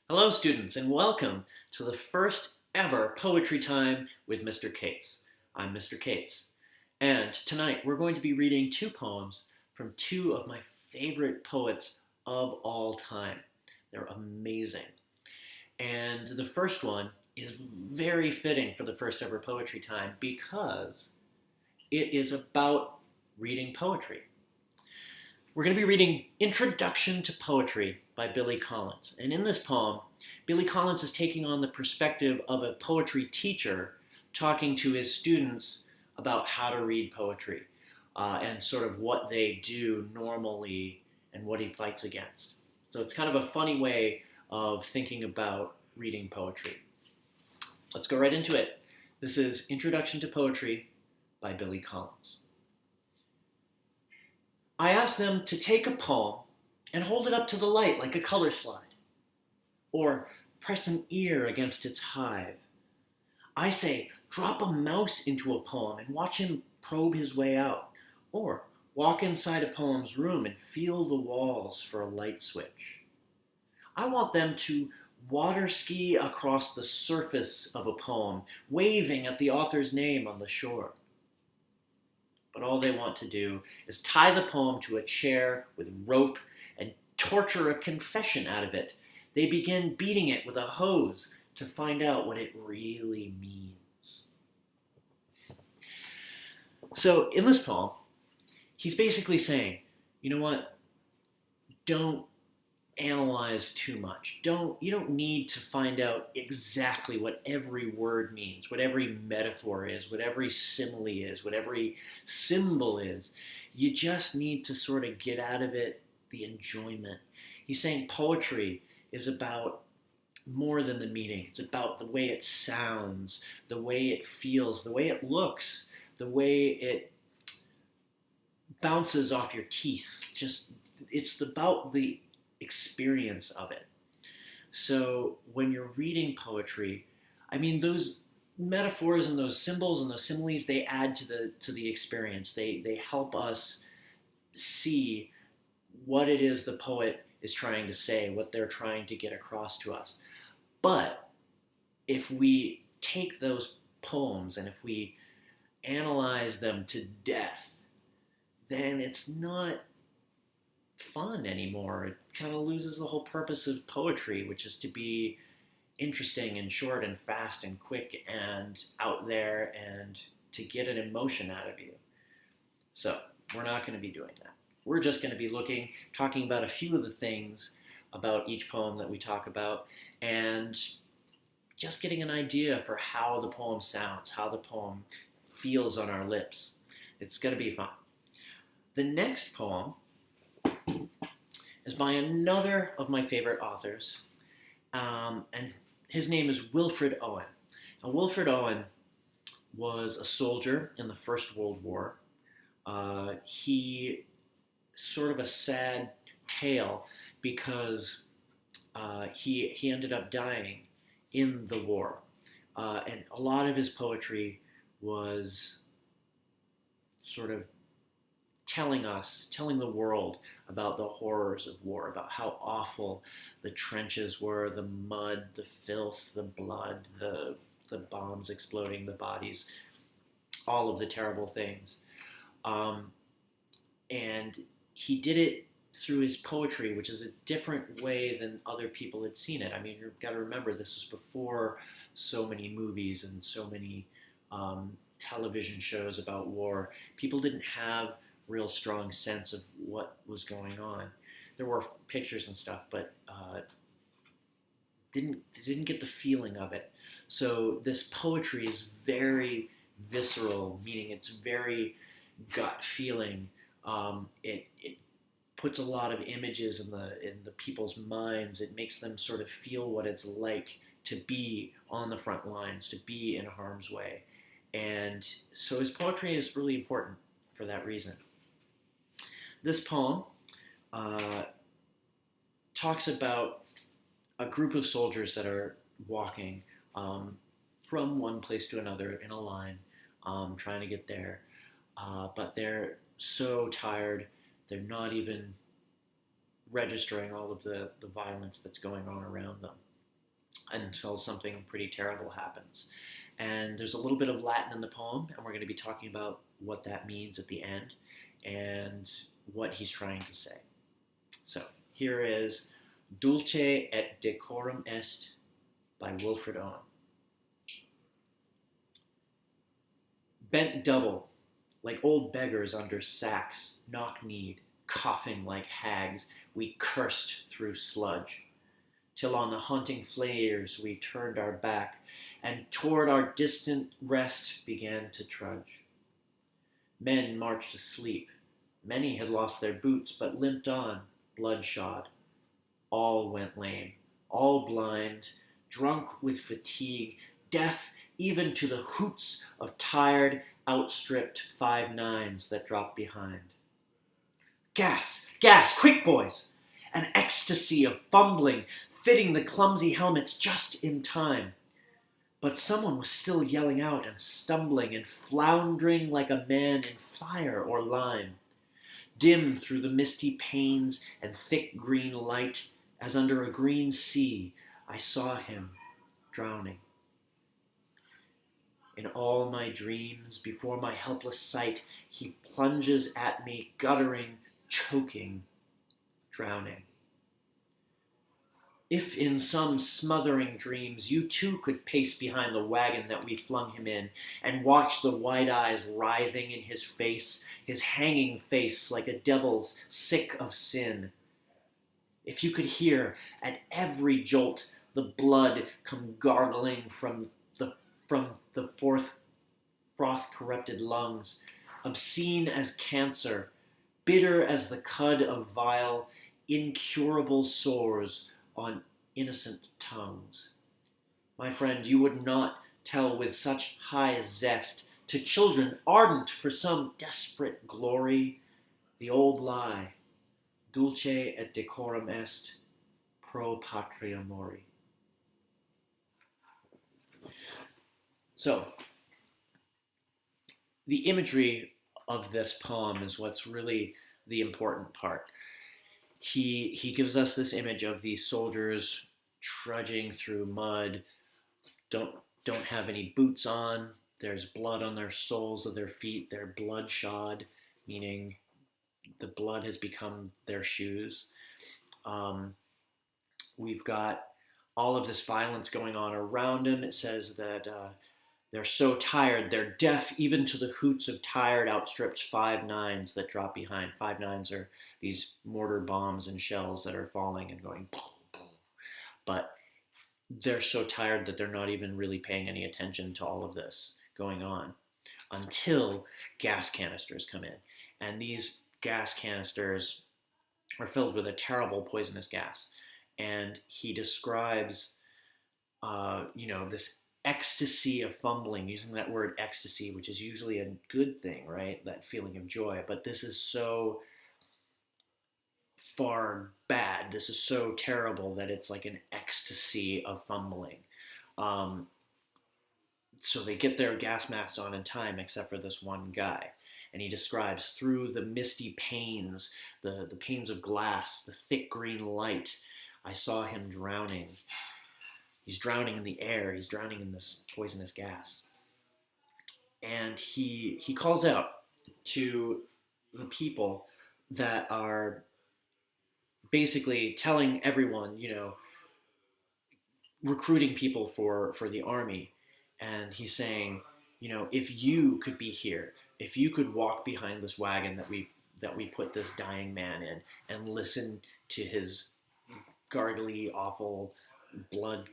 Hello, students, and welcome to the first ever Poetry Time with Mr. Cates. I'm Mr. Cates, and tonight we're going to be reading two poems from two of my favorite poets of all time. They're amazing. And the first one is very fitting for the first ever Poetry Time because it is about reading poetry. We're going to be reading Introduction to Poetry by Billy Collins. And in this poem, Billy Collins is taking on the perspective of a poetry teacher talking to his students about how to read poetry and sort of what they do normally and what he fights against. So it's kind of a funny way of thinking about reading poetry. Let's go right into it. This is Introduction to Poetry by Billy Collins. I ask them to take a poem and hold it up to the light like a color slide, or press an ear against its hive. I say, drop a mouse into a poem and watch him probe his way out, or walk inside a poem's room and feel the walls for a light switch. I want them to water ski across the surface of a poem, waving at the author's name on the shore. But all they want to do is tie the poem to a chair with rope and torture a confession out of it. They begin beating it with a hose to find out what it really means. So in this poem, he's basically saying, you know what? Don't analyze too much. You don't need to find out exactly what every word means, what every metaphor is, what every simile is, what every symbol is. You just need to sort of get out of it the enjoyment. He's saying poetry is about more than the meaning. It's about the way it sounds, the way it feels, the way it looks, the way it bounces off your teeth. It's about the experience of it. So when you're reading poetry, I mean, those metaphors and those symbols and those similes, they add to the experience. They help us see what it is the poet is trying to say, what they're trying to get across to us. But if we take those poems and if we analyze them to death, then it's not fun anymore. It kind of loses the whole purpose of poetry, which is to be interesting and short and fast and quick and out there and to get an emotion out of you. So we're not going to be doing that. We're just going to be talking about a few of the things about each poem that we talk about and just getting an idea for how the poem sounds, how the poem feels on our lips. It's going to be fun. The next poem is by another of my favorite authors, and his name is Wilfred Owen. Now, Wilfred Owen was a soldier in the First World War. He sort of a sad tale because he ended up dying in the war, and a lot of his poetry was sort of telling the world about the horrors of war, about how awful the trenches were, the mud, the filth, the blood, the bombs exploding, the bodies, all of the terrible things. And he did it through his poetry, which is a different way than other people had seen it. I mean, you've got to remember, this was before so many movies and so many television shows about war. People didn't have real strong sense of what was going on. There were pictures and stuff, but didn't get the feeling of it. So this poetry is very visceral, meaning it's very gut feeling. It puts a lot of images in the people's minds. It makes them sort of feel what it's like to be on the front lines, to be in harm's way. And so his poetry is really important for that reason. This poem talks about a group of soldiers that are walking from one place to another in a line, trying to get there. But they're so tired, they're not even registering all of the violence that's going on around them. until something pretty terrible happens. And there's a little bit of Latin in the poem, and we're going to be talking about what that means at the end and what he's trying to say. So here is Dulce et Decorum Est by Wilfred Owens. Bent double, like old beggars under sacks, knock-kneed, coughing like hags, we cursed through sludge, till on the haunting flares we turned our back, and toward our distant rest began to trudge. Men marched asleep. Many had lost their boots, but limped on, bloodshod. All went lame, all blind, drunk with fatigue, deaf even to the hoots of tired, outstripped 5-9s that dropped behind. Gas! Gas! Quick, boys! An ecstasy of fumbling, fitting the clumsy helmets just in time. But someone was still yelling out and stumbling and floundering like a man in fire or lime. Dim through the misty panes and thick green light, as under a green sea, I saw him drowning. In all my dreams, before my helpless sight, he plunges at me, guttering, choking, drowning. If in some smothering dreams you too could pace behind the wagon that we flung him in, and watch the white eyes writhing in his face, his hanging face like a devil's sick of sin. If you could hear at every jolt the blood come gargling from the froth-corrupted lungs, obscene as cancer, bitter as the cud of vile, incurable sores on innocent tongues. My friend, you would not tell with such high zest to children ardent for some desperate glory the old lie, dulce et decorum est, pro patria mori. So, the imagery of this poem is what's really the important part. He gives us this image of these soldiers trudging through mud, don't have any boots on, there's blood on their soles of their feet, they're bloodshod, meaning the blood has become their shoes. We've got all of this violence going on around him. It says that they're so tired, they're deaf even to the hoots of tired, outstripped 5-9s that drop behind. 5-9s are these mortar bombs and shells that are falling and going boom, boom. But they're so tired that they're not even really paying any attention to all of this going on until gas canisters come in. And these gas canisters are filled with a terrible poisonous gas. And he describes, this ecstasy of fumbling, using that word ecstasy, which is usually a good thing, right? That feeling of joy. But this is so far bad. This is so terrible that it's like an ecstasy of fumbling. So they get their gas masks on in time, except for this one guy. And he describes through the misty panes, the panes of glass, the thick green light, I saw him drowning. He's drowning in the air. He's drowning in this poisonous gas. And he calls out to the people that are basically telling everyone, recruiting people for the army. And he's saying, if you could be here, if you could walk behind this wagon that we put this dying man in and listen to his gargly, awful blood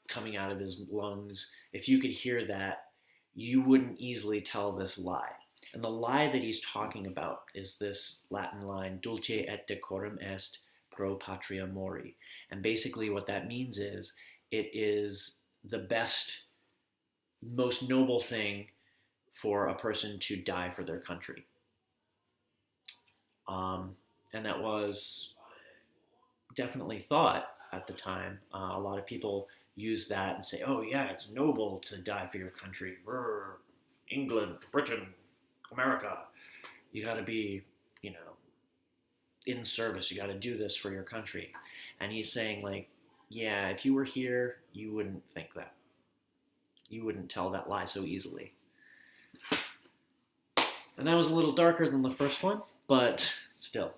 coming out of his lungs, if you could hear that, you wouldn't easily tell this lie. And the lie that he's talking about is this Latin line, dulce et decorum est, pro patria mori. And basically what that means is, it is the best, most noble thing for a person to die for their country. And that was definitely thought at the time. A lot of people use that and say, oh yeah, it's noble to die for your country. Brr, England, Britain, America. You got to be, in service. You got to do this for your country. And he's saying, like, yeah, if you were here, you wouldn't think that. You wouldn't tell that lie so easily. And that was a little darker than the first one, but still.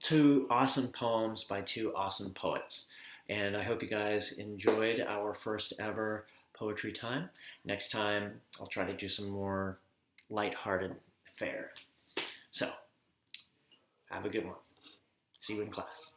Two awesome poems by two awesome poets. And I hope you guys enjoyed our first ever poetry time. Next time, I'll try to do some more lighthearted fare. So, have a good one. See you in class.